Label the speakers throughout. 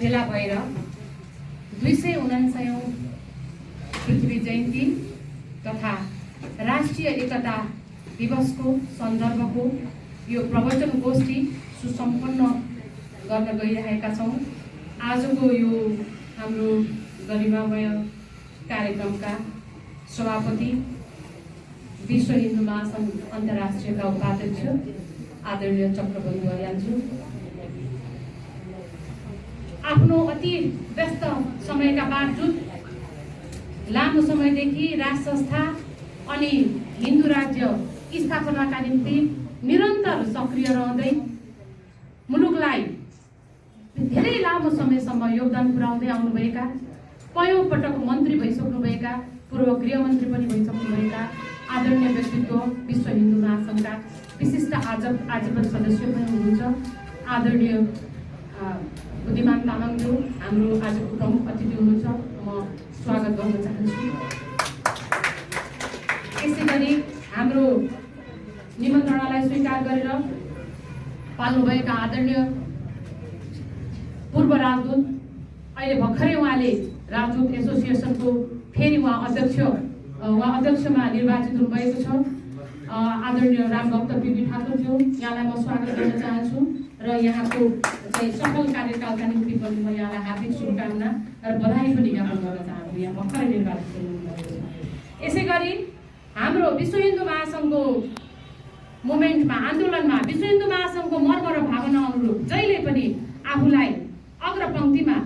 Speaker 1: भेला भएर 249औं पृथ्वी जयन्ती तथा राष्ट्रिय एकता दिवसको सन्दर्भको यो प्रवचन गोष्ठी सुसम्पन्न गर्न गइरहेका छौँ। आजको यो हाम्रो गरिमामय कार्यक्रमका सभापति विश्व हिन्दू महासंघ अन्तर्राष्ट्रियका उपाध्यक्ष आदरणीय चक्रबन्धु अर्यालज्यू, आफ्नो अति व्यस्त समयका बावजुद लामो समयदेखि राष्ट्र संस्था अनि हिन्दू राज्य स्थापनाका निम्ति निरन्तर सक्रिय रहँदै मुलुकलाई धेरै लामो समयसम्म योगदान पुर्याउँदै आउनुभएका, कयौं पटक मन्त्री भइसक्नुभएका, पूर्व गृहमन्त्री पनि भइसक्नुभएका आदरणीय व्यक्तित्व विश्व हिन्दू महासंघका विशिष्ट आजीवन सदस्य पनि हुनुहुन्छ आदरणीय बुद्धिमान तामाङज्यू हाम्रो आजको प्रमुख अतिथि हुनुहुन्छ। म स्वागत गर्न चाहन्छु। यसैगरी हाम्रो निमन्त्रणालाई स्वीकार गरेर पाल्नुभएका आदरणीय पूर्व राजदूत, अहिले भर्खरै उहाँले राजदूत एसोसिएसनको फेरि उहाँ अध्यक्षमा निर्वाचित हुनुभएको छ आदरणीय रामभक्त पिपी ठाकुरज्यू, यहाँलाई म स्वागत गर्न चाहन्छु र यहाँको सफल कार्यकालका निम्ति पनि म यहाँलाई हार्दिक शुभकामना र बधाई पनि ज्ञापन गर्न चाहन्छु। यहाँ भर्खरै निर्वाचित हुनुभएको छ। यसैगरी हाम्रो विश्व हिन्दू महासंघको मुभमेन्टमा, आन्दोलनमा विश्व हिन्दू महासंघको मर्म र भावना अनुरूप जहिले पनि आफूलाई अग्रपङ्क्तिमा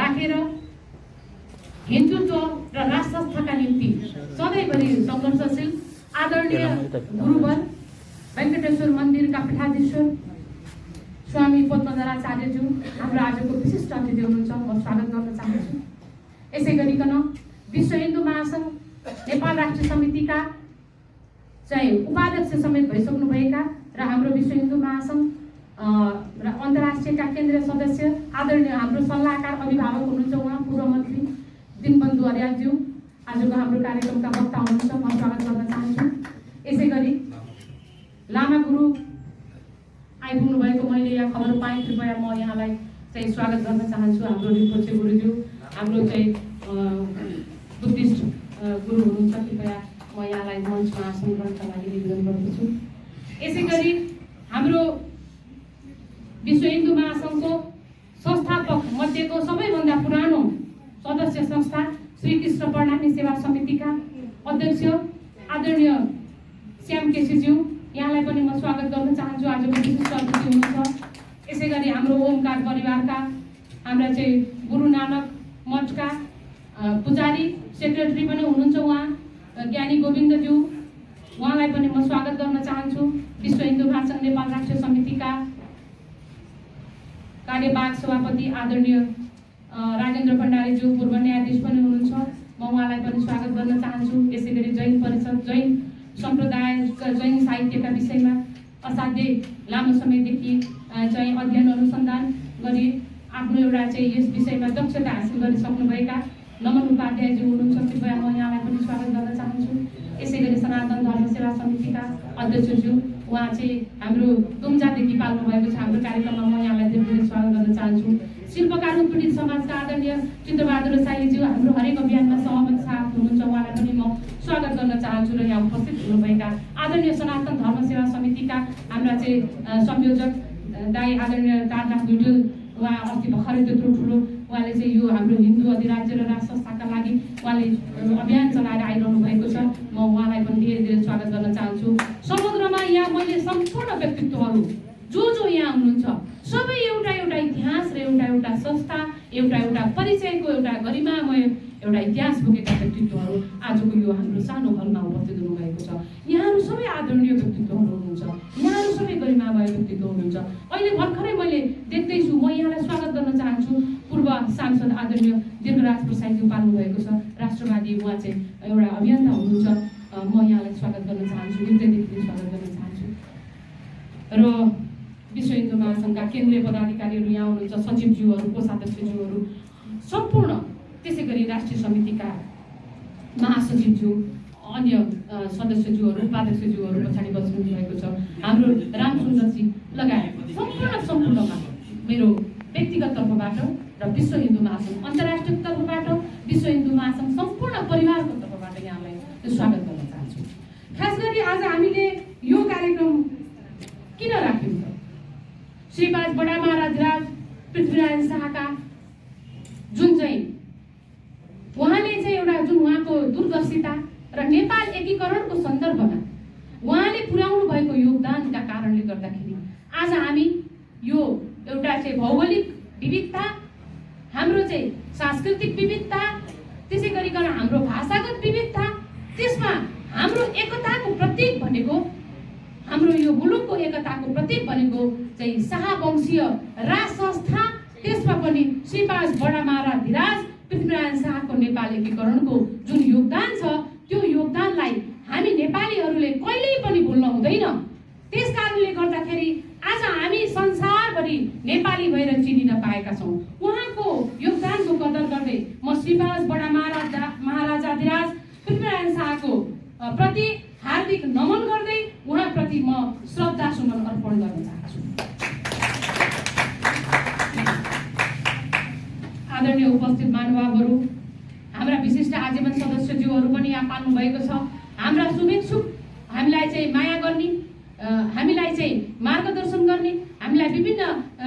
Speaker 1: राखेर हिन्दुत्व र राष्ट्र संस्थाका निम्ति सधैँभरि सङ्घर्षशील आदरणीय गुरुवर वेङ्कटेश्वर मन्दिरका पीठाधीश्वर स्वामी पद्मधराचार्यज्यू हाम्रो आजको विशिष्ट अतिथि हुनुहुन्छ। म स्वागत गर्न चाहन्छु। यसै गरिकन विश्व हिन्दू महासंघ नेपाल राष्ट्रिय समितिका उपाध्यक्ष समेत भइसक्नुभएका र हाम्रो विश्व हिन्दू महासंघ र अन्तर्राष्ट्रियका केन्द्रीय सदस्य आदरणीय हाम्रो सल्लाहकार अभिभावक हुनुहुन्छ उहाँ पूर्व मन्त्री दीनबन्धु अर्यालज्यू आजको हाम्रो कार्यक्रमका वक्ता हुनुहुन्छ। म स्वागत गर्न चाहन्छु। यसैगरी लामा गुरु आइपुग्नु भएको मैले यहाँ खबर पाएँ, कृपया म यहाँलाई स्वागत गर्न चाहन्छु। हाम्रो रिपोर्चे गुरुज्यू, हाम्रो बुद्धिस्ट गुरु हुनुहुन्छ, कृपया म यहाँलाई मञ्चमा आसन गर्नका लागि निवेदन गर्दछु। यसैगरी हाम्रो विश्व हिन्दू महासंघको संस्थापक मध्येको सबैभन्दा पुरानो सदस्य संस्था श्री कृष्ण प्रणामी सेवा समितिका अध्यक्ष आदरणीय श्याम केसीज्यू, यहाँलाई पनि म स्वागत गर्न चाहन्छु। आजको विशिष्ट अतिथि हुनुहुन्छ। यसैगरी हाम्रो ओमकार परिवारका हाम्रा गुरु नानक मठका पुजारी सेक्रेटरी पनि हुनुहुन्छ उहाँ ज्ञानी गोविन्दज्यू, उहाँलाई पनि म स्वागत गर्न चाहन्छु। विश्व हिन्दू महासंघ नेपाल राष्ट्रिय समितिका कार्यवाहक सभापति आदरणीय राजेन्द्र भण्डारीज्यू पूर्व न्यायाधीश पनि हुनुहुन्छ, म उहाँलाई पनि स्वागत गर्न चाहन्छु। यसैगरी जैन परिषद, जैन सम्प्रदाय, जैन साहित्यका विषयमा असाध्यै लामो समयदेखि अध्ययन अनुसन्धान गरी आफ्नो एउटा यस विषयमा दक्षता हासिल गरिसक्नुभएका नमन उपाध्यायज्यू हुनुहुन्छ, कृपया म यहाँलाई पनि स्वागत गर्न चाहन्छु। यसैगरी सनातन धर्म सेवा समितिका अध्यक्षज्यू, उहाँ हाम्रो तुम्जादेखि पाल्नु भएको छ। हाम्रो कार्यक्रममा म यहाँलाई धेरै स्वागत गर्न चाहन्छु। शिल्पकार उत्पीडित समाजका आदरणीय चित्रबहादुर साईज्यू हाम्रो हरेक अभियानमा सहमत साथ हुनुहुन्छ, उहाँलाई पनि म स्वागत गर्न चाहन्छु। र यहाँ उपस्थित हुनुभएका आदरणीय सनातन धर्म सेवा समितिका हाम्रा संयोजक दाई आदरणीय तारनाथ भिडियो, उहाँ अस्ति भर्खरै त्यत्रो ठुलो उहाँले यो हाम्रो हिन्दू अधिराज्य र राष्ट्र संस्थाका लागि उहाँले अभियान चलाएर आइरहनु भएको छ। म उहाँलाई पनि धेरै स्वागत गर्न चाहन्छु। समग्रमा यहाँ मैले सम्पूर्ण व्यक्तित्वहरू जो यहाँ हुनुहुन्छ सबै एउटा इतिहास र एउटा संस्था, एउटा परिचयको एउटा गरिमामय एउटा इतिहास बोकेका व्यक्तित्वहरू आजको यो हाम्रो सानो हलमा उपस्थित हुनुभएको छ। यहाँहरू सबै आदरणीय व्यक्तित्वहरू हुनुहुन्छ, यहाँहरू सबै गरिमामय व्यक्तित्व हुनुहुन्छ। अहिले भर्खरै मैले देख्दैछु, म यहाँलाई स्वागत गर्न चाहन्छु। पूर्व सांसद आदरणीय दीर्घराज प्रसादज्यू पाल्नु भएको छ, राष्ट्रवादी, उहाँ एउटा अभियन्ता हुनुहुन्छ। म यहाँलाई स्वागत गर्न चाहन्छु, हृदयदेखि स्वागत गर्न चाहन्छु। र विश्व हिन्दू महासंघका केन्द्रीय पदाधिकारीहरू यहाँ हुनुहुन्छ, सचिवज्यूहरू, कोषाध्यक्षज्यूहरू सम्पूर्ण, त्यसै गरी राष्ट्रिय समितिका महासचिवज्यू, अन्य सदस्यज्यूहरू, उपाध्यक्षज्यूहरू पछाडि बस्नु भएको छ। हाम्रो रामसुन्दरजी लगायत सम्पूर्णमा मेरो व्यक्तिगत तर्फबाट र विश्व हिन्दू महासङ्घ अन्तर्राष्ट्रिय तर्फबाट विश्व हिन्दू महासङ्घ सम्पूर्ण परिवारको तर्फबाट यहाँलाई स्वागत गर्न चाहन्छु। खास गरी आज हामीले यो कार्यक्रम किन राख्यौँ त? श्रीपाद बडा महाराज पृथ्वीनारायण शाहका जुन चाहिँ उहाँले चाहिँ एउटा जुन उहाँको दूरदर्शिता र नेपाल एकीकरणको सन्दर्भमा उहाँले पुर्याउनु भएको योगदानका कारणले गर्दाखेरि आज हामी यो एउटा चाहिँ भौगोलिक विविधता, हाम्रो चाहिँ सांस्कृतिक विविधता, त्यसै गरिकन हाम्रो भाषागत विविधता, त्यसमा हाम्रो एकताको प्रतीक भनेको, हाम्रो यो मुलुकको एकताको प्रतीक भनेको चाहिँ शाहवंशीय राज संस्था, त्यसमा पनि श्रीपाद बडा महाराज धिराज पृथ्वीनारायण शाहको नेपाल एकीकरणको जुन योगदान छ, त्यो योगदानलाई हामी नेपालीहरूले कहिल्यै पनि भुल्न हुँदैन। त्यसकारणले गर्दाखेरि आज हामी संसारभरि नेपाली भएर चिनिन पाएका छौँ। उहाँको योगदानको कदर गर्दै म श्रीपाद बडा महाराजाधिराज पृथ्वीनारायण शाहको प्रति हार्दिक नमन गर्दै उहाँप्रति म श्रद्धा सुमन अर्पण गर्न चाहन्छु। आदरणीय उपस्थित महानुभावहरू, हाम्रा विशिष्ट आजीवन सदस्यज्यूहरू पनि यहाँ पाल्नु भएको छ। हाम्रा शुभेच्छुक, हामीलाई चाहिँ माया गर्ने, हामीलाई चाहिँ मार्गदर्शन गर्ने, हामीलाई विभिन्न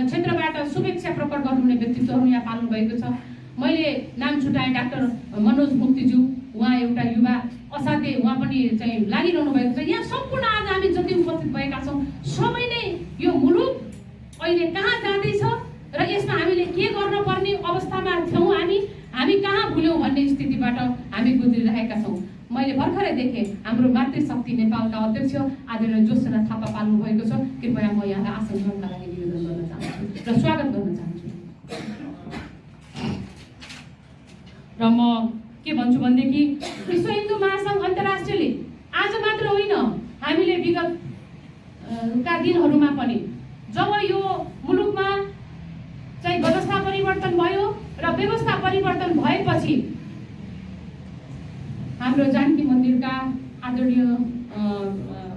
Speaker 1: क्षेत्रबाट शुभेच्छा प्रकट गर्नुहुने व्यक्तित्वहरू यहाँ पाल्नु भएको छ। मैले नाम छुटाएँ डाक्टर मनोज मुक्तिज्यू, उहाँ एउटा युवा असाध्यै उहाँ पनि चाहिँ लागिरहनु भएको छ। यहाँ सम्पूर्ण आज हामी जति उपस्थित भएका छौँ सबै नै यो मुलुक अहिले कहाँ जाँदैछ र यसमा हामीले के गर्नुपर्ने अवस्थामा छौँ, हामी कहाँ भुल्यौँ भन्ने स्थितिबाट हामी गुज्रिरहेका छौँ। मैले भर्खरै देखेँ हाम्रो मातृशक्ति नेपालका अध्यक्ष आदरणीय ज्योत्सना थापा पाल्नु भएको छ। कृपया म यहाँलाई आसन ग्रहणका लागि निवेदन गर्न चाहन्छु र स्वागत गर्न चाहन्छु। र म के भन्छु भनेदेखि विश्व हिन्दू महासङ्घ अन्तर्राष्ट्रियले आज मात्र होइन, हामीले विगतका दिनहरूमा पनि जब यो मुलुकमा चाहिँ व्यवस्था परिवर्तन भयो र व्यवस्था परिवर्तन भएपछि हाम्रो जानकी मन्दिरका आदरणीय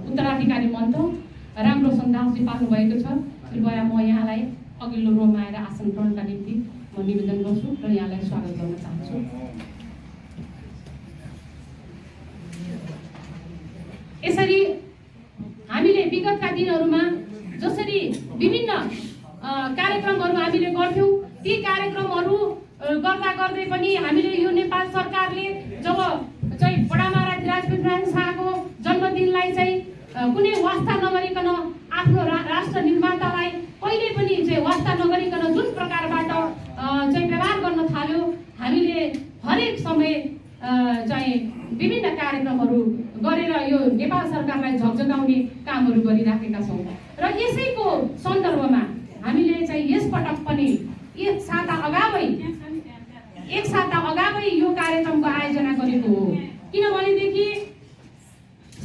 Speaker 1: उत्तराधिकारी मन्त्र राम्रो सन्दासजी पाल्नु भएको छ। कृपया म यहाँलाई अघिल्लो रोमा आएर आसन ग्रहणका निम्ति म निवेदन गर्छु र यहाँलाई स्वागत गर्न चाहन्छु। यसरी हामीले विगतका दिनहरूमा जसरी विभिन्न कार्यक्रमहरू हामीले गर्थ्यौँ, ती कार्यक्रमहरू गर्दा गर्दै पनि हामीले यो नेपाल सरकारले जब चाहिँ बडा महाराज धिराज पृथ्वीनारायण शाहको जन्मदिनलाई चाहिँ कुनै वास्ता नगरिकन आफ्नो राष्ट्र निर्मातालाई कहिले पनि चाहिँ वास्ता नगरिकन जुन प्रकारबाट चाहिँ व्यवहार गर्न थाल्यो, हामीले हरेक समय चाहिँ विभिन्न कार्यक्रमहरू गरेर यो नेपाल सरकारलाई झकझकाउने कामहरू गरिराखेका छौँ। र यसैको सन्दर्भमा हामीले चाहिँ यसपटक पनि एक साता अगावै यो कार्यक्रमको आयोजना गरेको हो। किनभनेदेखि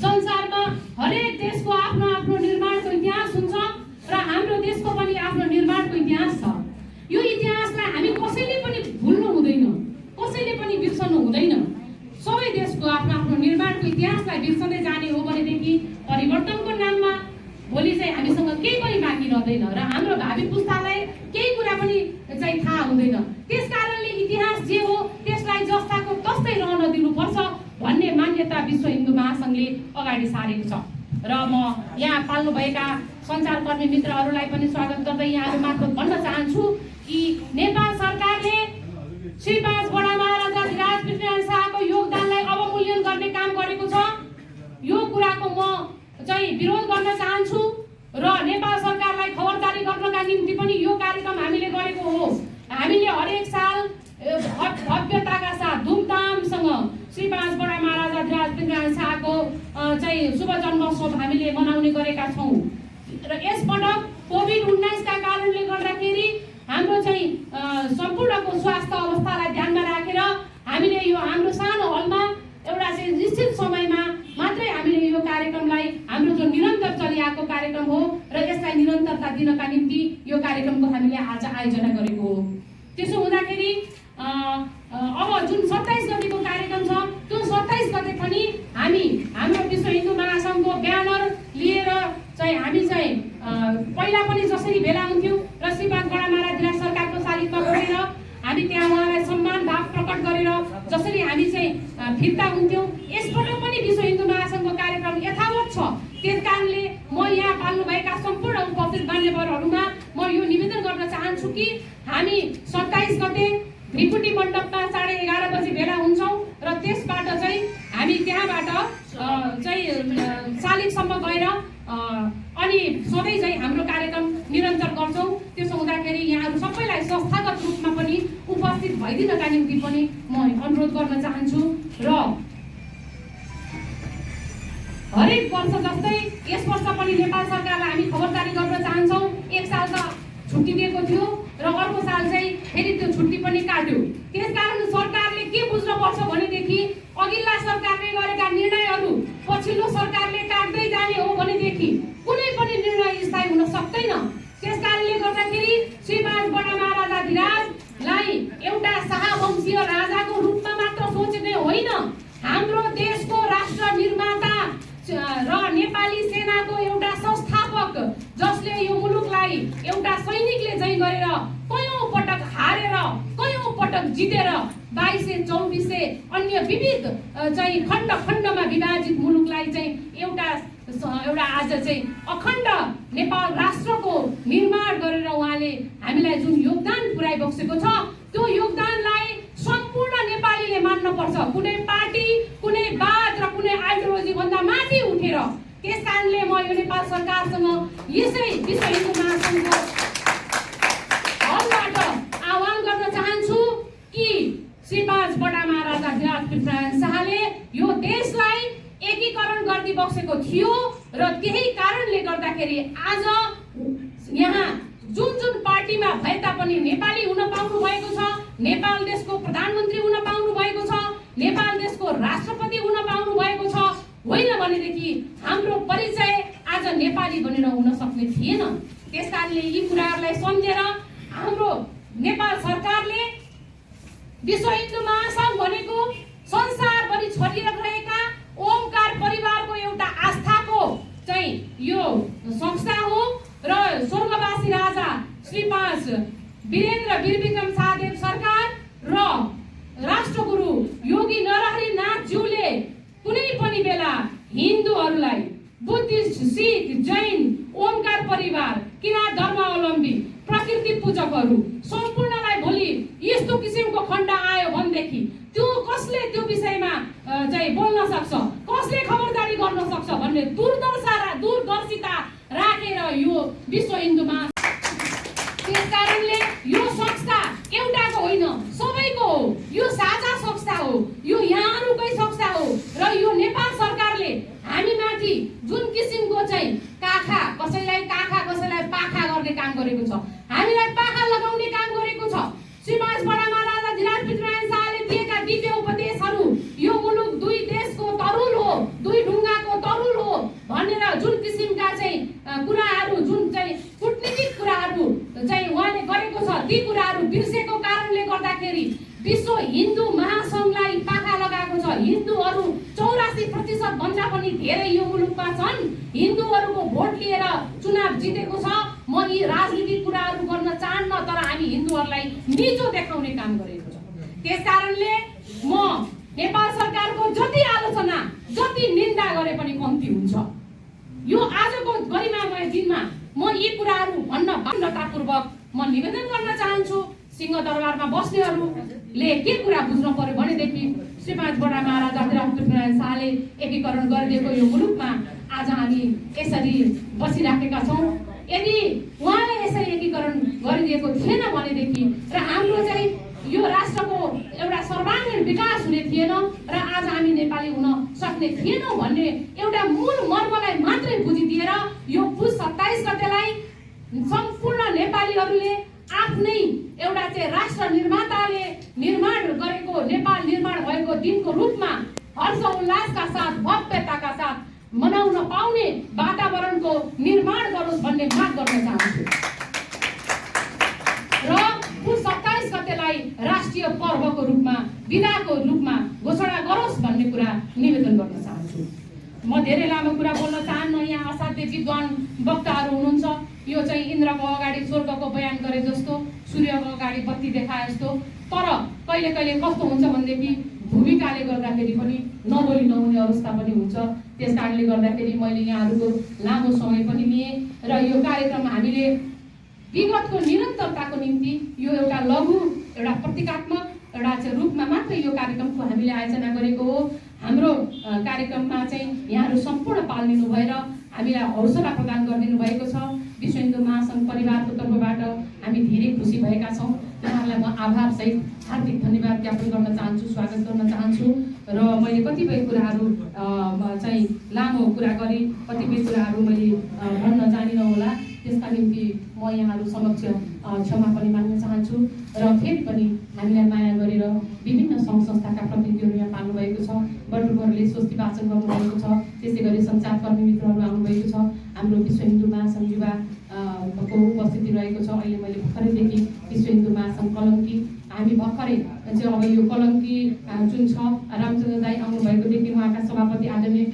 Speaker 1: संसारमा हरेक देशको आफ्नो आफ्नो निर्माणको इतिहास हुन्छ र हाम्रो देशको पनि आफ्नो निर्माणको इतिहास छ। यो इतिहासलाई हामी कसैले पनि भुल्नु हुँदैन, कसैले पनि बिर्सनु हुँदैन। सबै देशको आफ्नो आफ्नो निर्माणको इतिहासलाई बिर्सँदै जाने हो भनेदेखि परिवर्तनको नाममा भोलि चाहिँ हामीसँग केही पनि बाँकी रहँदैन र हाम्रो भावी पुस्तालाई केही कुरा पनि चाहिँ थाहा हुँदैन। त्यसकारणले इतिहास जे हो त्यसलाई जस्ताको तस्तै रहन दिनुपर्छ भन्ने मान्यता विश्व हिन्दू महासङ्घले अगाडि सारेको छ। र म यहाँ पाल्नुभएका सञ्चारकर्मी मित्रहरूलाई पनि स्वागत गर्दै यहाँहरू मार्फत भन्न चाहन्छु कि नेपाल सरकारले श्रीपाद बडा महाराजाधिराज पृथ्वीनारायण शाहको योगदानलाई अवमूल्यन गर्ने काम गरेको छ। यो कुराको म चाहिँ विरोध गर्न चाहन्छु र नेपाल सरकारलाई खबरदारी गर्नका निम्ति पनि यो कार्यक्रम हामीले गरेको हो। हामीले हरेक साल भव्यताका साथ धुमधामसँग श्रीपाद बडा महाराजाधिराज पृथ्वीनारायण शाहको चाहिँ शुभ जन्मोत्सव हामीले मनाउने गरेका छौँ। र यसपटक कोभिड-19 का कारणले गर्दाखेरि हाम्रो चाहिँ सम्पूर्णको स्वास्थ्य अवस्थालाई ध्यानमा राखेर हामीले यो हाम्रो सानो हलमा एउटा चाहिँ निश्चित समयमा मात्रै हामीले यो कार्यक्रमलाई हाम्रो जो निरन्तर चलिआएको कार्यक्रम हो र यसलाई निरन्तरता दिनका निम्ति यो कार्यक्रमको हामीले आज आयोजना गरेको हो। त्यसो हुँदाखेरि अब जुन 27 गतिको कार्यक्रम छ त्यो 27 गते पनि हामी हाम्रो विश्व हिन्दू महासङ्घको ब्यानर लिएर चाहिँ हामी चाहिँ पहिला पनि जसरी भेला हुन्थ्यौँ र श्रीपाद बडा महाराज सरकारको फिर्ता हुन्थ्यो। यसपटक पनि विश्व हिन्दू महासङ्घको कार्यक्रम यथावत छ। त्यसकारणले म यहाँ पाल्नुभएका सम्पूर्ण उपस्थित मान्यवरहरूमा म यो निवेदन गर्न चाहन्छु कि हामी 27 गते त्रिपुटी मण्डपमा 11:30 बजी भेला हुन्छौँ र त्यसबाट चाहिँ हामी त्यहाँबाट चाहिँ शालिगसम्म गएर अनि सधैँ चाहिँ हाम्रो कार्यक्रम निरन्तर गर्छौँ। त्यसो हुँदाखेरि यहाँहरू सबैलाई संस्थागत रूपमा पनि उपस्थित भइदिनका निम्ति पनि म अनुरोध गर्न चाहन्छु र हरेक वर्ष जस्तै यस वर्ष पनि नेपाल सरकारलाई हामी खबरदारी गर्न चाहन्छौँ। एक साल त छुट्टी दिएको थियो र अर्को साल चाहिँ फेरि त्यो छुट्टी पनि काट्यो। त्यसकारण सरकारले के बुझ्नुपर्छ भनेदेखि अघिल्ला सरकारले गरेका निर्णयहरू पछिल्लो सरकारले काट्दै जाने हो भनेदेखि कुनै पनि निर्णय स्थायी हुन सक्दैन। त्यसकारणले गर्दाखेरि श्री 5 बडा महाराजाधिराजलाई एउटा शाहवंशीय राजाको रूपमा मात्र सोच्ने होइन, हाम्रो देशको राष्ट्र निर्माता र नेपाली सेनाको एउटा संस्थापक जसले यो मुलुकलाई एउटा सैनिकले जय गरेर कयौं पटक हारेर कयौं पटक जितेर 2224 अन्य विविध चाहिँ खण्ड खण्डमा विभाजित मुलुकलाई चाहिँ एउटा आज चाहिँ अखण्ड नेपाल राष्ट्रको निर्माण गरेर उहाँले हामीलाई जुन योगदान पुर्याइबक्सेको छ त्यो योगदानलाई सम्पूर्ण नेपालीले मान्नुपर्छ। कुनै पार्टी कुनै वाद र कुनै आइडियोलोजी भन्दा माथि उठेर। त्यसकारणले म यो नेपाल सरकारसँग यसै विश्व हिन्दू महासङ्घको हलबाट आह्वान गर्न चाहन्छु कि श्री 5 बडा महाराजाधिराज पृथ्वीनारायण शाहले यो देशलाई एकीकरण गरिदिबक्सेको थियो र त्यही कारणले गर्दाखेरि आज यहाँ जुन जुन पार्टीमा भए तापनि नेपाली हुन पाउनु भएको छ, नेपाल देशको प्रधानमन्त्री हुन पाउनु भएको छ, नेपाल देशको राष्ट्रपति हुन पाउनु भएको छ। होइन भनेदेखि हाम्रो परिचय आज नेपाली भनेर हुन सक्ने थिएन। त्यसकारणले यी कुराहरूलाई सम्झेर हाम्रो नेपाल सरकारले विश्व हिन्दू महासङ्घ भनेको संसारभरि छरिरहेका ओमकार परिवारको एउटा आस्थाको चाहिँ यो संस्था हो र स्वर्गवासी राजा श्री 5 वीरेन्द्र वीरविक्रम शाहदेव सरकार र राष्ट्रगुरु योगी नरहरि नाथज्यूले कुनै पनि बेला हिन्दूहरूलाई बुद्धिस्ट, सिख, जैन, ओमकार परिवार, किराँत धर्मावलम्बी, प्रकृति पूजकहरू सम्पूर्णलाई भोलि यस्तो किसिमको खण्ड आयो भनेदेखि त्यो कसले त्यो विषयमा चाहिँ बोल्न सक्छ, कसले खबरदारी गर्न सक्छ भन्ने दूरदर्शिता राखेर यो विश्व हिन्दू महासङ्घ। त्यसकारणले यो संस्था एउटाको होइन, सबैको हो, यो साझा संस्था हो, यो यहाँहरूकै संस्था हो र यो नेपाल सरकारले हामीमाथि जुन किसिमको चाहिँ कसैलाई पाखा गर्ने काम गरेको छ, हामीलाई पाखा लगाउने काम गरेको छ। श्री 5 बडा महाराजाधिराज पृथ्वीनारायण शाहले दिएका दिव्य उपदेशहरू यो मुलुक दुई देशको तरुल हो, दुई ढुङ्गाको तरुल हो भनेर जुन किसिमका चाहिँ कुराहरू, जुन चाहिँ कूटनीतिक कुराहरू चाहिँ उहाँले गरेको छ, ती कुराहरू बिर्सेको कारणले गर्दाखेरि विश्व हिन्दू महासङ्घलाई पाखा लगाएको छ। हिन्दूहरू 84% भन्दा पनि धेरै यो मुलुकमा छन्। हिन्दूहरूको भोट लिएर चुनाव जितेको छ। म यी राजनीतिक कुराहरू गर्न चाहन्न, तर हामी हिन्दूहरूलाई निचो देखाउने काम गरेको छ। त्यसकारणले म नेपाल सरकारको जति आलोचना, जति निन्दा गरे पनि कम्ती हुन्छ। यो आजको गरिमामय दिनमा म यी कुराहरू भन्न बाध्यतापूर्वक म निवेदन गर्न चाहन्छु। सिंहदरबारमा बस्नेहरूले के कुरा बुझ्नु पर्यो भनेदेखि श्री 5 बडा महाराजाधिराज पृथ्वीनारायण शाहले एकीकरण गरिदिएको यो मुलुकमा आज हामी यसरी बसिराखेका छौँ। यदि उहाँले यसरी एकीकरण गरिदिएको थिएन भनेदेखि र हाम्रो चाहिँ यो राष्ट्रको एउटा सर्वाङ्गीण विकास हुने थिएन र आज हामी नेपाली हुन सक्ने थिएनौँ भन्ने एउटा मूल मर्मलाई मात्रै बुझिदिएर यो पुस 27 गतेलाई सम्पूर्ण नेपालीहरूले आफ्नै एउटा चाहिँ राष्ट्र निर्माताले निर्माण गरेको नेपाल निर्माण भएको दिनको रूपमा हर्ष उल्लासका साथ, भव्यताका साथ मनाउन पाउने वातावरणको निर्माण गरोस् भन्ने माग गर्न चाहन्छु र पुस 27 गतेलाई राष्ट्रिय पर्वको रूपमा, विदाको रूपमा घोषणा गरोस् भन्ने कुरा निवेदन गर्न चाहन्छु। म धेरै लामो कुरा बोल्न चाहन्न। यहाँ असाध्य विद्वान वक्ताहरू हुनुहुन्छ। यो चाहिँ इन्द्रको अगाडि स्वर्गको बयान गरे जस्तो, सूर्यको अगाडि बत्ती देखाए जस्तो। तर कहिले कहिले कस्तो हुन्छ भनेदेखि भूमिकाले गर्दाखेरि पनि नबोली नहुने अवस्था पनि हुन्छ। त्यस कारणले गर्दाखेरि मैले यहाँहरूको लामो समय पनि लिएँ र यो कार्यक्रम हामीले विगतको निरन्तरताको निम्ति यो एउटा लघु एउटा प्रतीकात्मक एउटा चाहिँ रूपमा मात्र यो कार्यक्रमको हामीले आयोजना गरेको हो। हाम्रो कार्यक्रममा चाहिँ यहाँहरू सम्पूर्ण पाल्दिनु भएर हामीलाई हौसला प्रदान गरिदिनु भएको छ। विश्व हिन्दू महासङ्घ परिवारको तर्फबाट हामी धेरै खुसी भएका छौँ। उहाँहरूलाई म आभारसहित हार्दिक धन्यवाद ज्ञापन गर्न चाहन्छु, स्वागत गर्न चाहन्छु। र मैले कतिपय कुराहरू चाहिँ लामो कुरा गरेँ, कतिपय कुराहरू मैले भन्न जानिनँ होला, त्यसका निम्ति म यहाँहरू समक्ष क्षमा पनि माग्न चाहन्छु। र फेरि पनि हामीलाई माया गरेर विभिन्न सङ्घ संस्थाका प्रतिनिधिहरू यहाँ पाल्नुभएको छ, बटुकहरूले स्वस्ति वाचन गर्नुभएको छ, त्यसै गरी सञ्चारकर्मी मित्रहरू आउनुभएको छ, हाम्रो विश्व हिन्दू महासङ्घ युवा को उपस्थिति रहेको छ। अहिले मैले भर्खरैदेखि विश्व हिन्दू महासङ्घ कलङ्की हामी भर्खरै चाहिँ अब यो कलङ्की जुन छ रामचन्द्र दाई आउनुभएकोदेखि उहाँका सभापति आदरणीय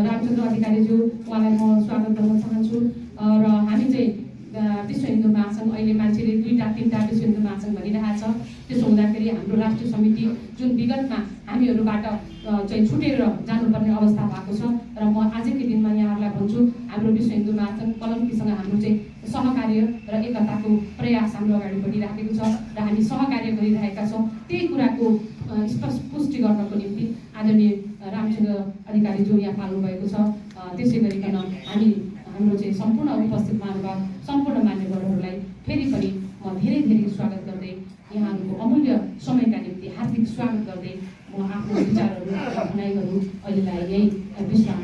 Speaker 1: रामचन्द्र अधिकारीज्यू, उहाँलाई म स्वागत गर्न चाहन्छु। र हामी चाहिँ विश्व हिन्दू महासङ्घ अहिले मान्छेले 2-3टा विश्व हिन्दू महासङ्घ भनिरहेको छ। त्यसो हुँदाखेरि हाम्रो राष्ट्रिय समिति जुन विगतमा हामीहरूबाट चाहिँ छुटेर जानुपर्ने अवस्था भएको छ र म आजकै दिनमा यहाँहरूलाई भन्छु, हाम्रो विश्व हिन्दू महासङ्घ कलङ्कीसँग हाम्रो चाहिँ सहकार्य र एकताको प्रयास हाम्रो अगाडि बढिराखेको छ र हामी सहकार्य गरिरहेका छौँ। त्यही कुराको स्पष्ट पुष्टि गर्नको निम्ति आदरणीय रामचन्द्र अधिकारीज्यू यहाँ पाल्नुभएको छ। त्यसै गरिकन हाम्रो चाहिँ सम्पूर्ण उपस्थित महानुभाव सम्पूर्ण मान्यवरहरूलाई फेरि पनि म धेरै धेरै स्वागत गर्दै यहाँहरूको अमूल्य समयका निम्ति हार्दिक स्वागत गर्दै म आफ्नो विचारहरू भनाइहरू अहिलेलाई यही विश्राम